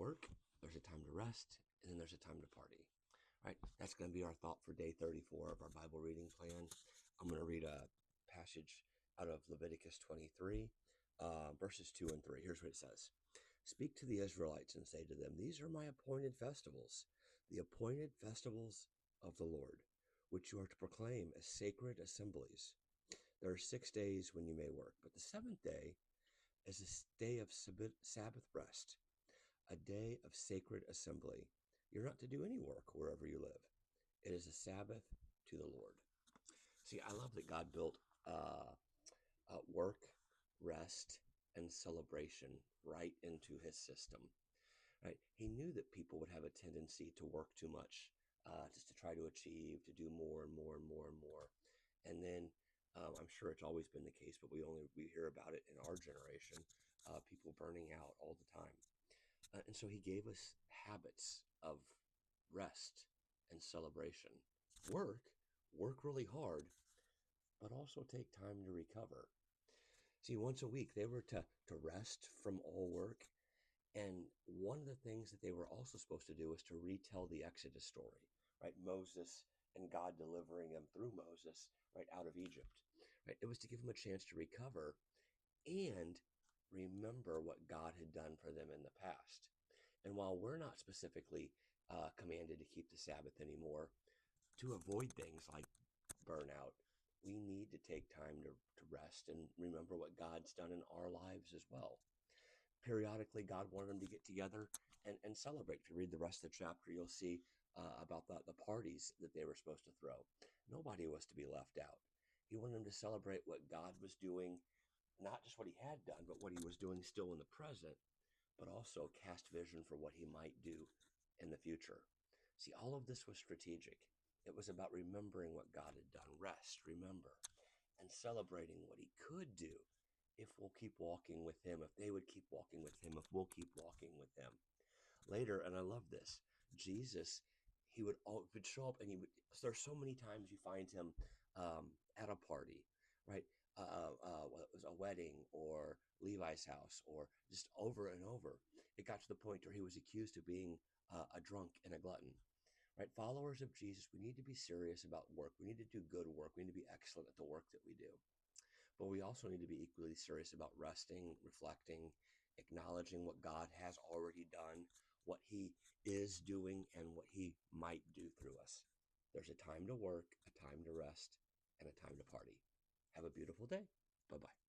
work, there's a time to rest, and then there's a time to party. Right? That's going to be our thought for day 34 of our Bible reading plan. I'm going to read a passage out of Leviticus 23, verses 2 and 3. Here's what it says. Speak to the Israelites and say to them, these are my appointed festivals, the appointed festivals of the Lord, which you are to proclaim as sacred assemblies. There are 6 days when you may work, but the seventh day is a day of Sabbath rest, a day of sacred assembly. You're not to do any work wherever you live. It is a Sabbath to the Lord. See, I love that God built work, rest, and celebration right into his system. Right? He knew that people would have a tendency to work too much, just to try to achieve, to do more and more and more and more. And then I'm sure it's always been the case, but we hear about it in our generation, people burning out all the time. And so he gave us habits of rest and celebration. Work really hard, but also take time to recover. See, once a week they were to rest from all work. And one of the things that they were also supposed to do was to retell the Exodus story, right? Moses and God delivering them through Moses, right, out of Egypt, right? It was to give them a chance to recover and remember what God had done for them in the past. And while we're not specifically commanded to keep the Sabbath anymore, to avoid things like burnout, we need to take time to rest and remember what God's done in our lives as well. Periodically, God wanted them to get together and celebrate. If you read the rest of the chapter, you'll see about the parties that they were supposed to throw. Nobody was to be left out. He wanted them to celebrate what God was doing, not just what he had done, but what he was doing still in the present, but also cast vision for what he might do in the future. See, all of this was strategic. It was about remembering what God had done. Rest, remember, and celebrating what he could do if we'll keep walking with him, if they would keep walking with him, if we'll keep walking with him. Later, and I love this, Jesus, he would show up, and there's so many times you find him at a party, right? It was a wedding or Levi's house, or just over and over. It got to the point where he was accused of being a drunk and a glutton. Right? Followers of Jesus, we need to be serious about work. We need to do good work. We need to be excellent at the work that we do. But we also need to be equally serious about resting, reflecting, acknowledging what God has already done, what he is doing, and what he might do through us. There's a time to work, a time to rest, and a time to party. Have a beautiful day. Bye-bye.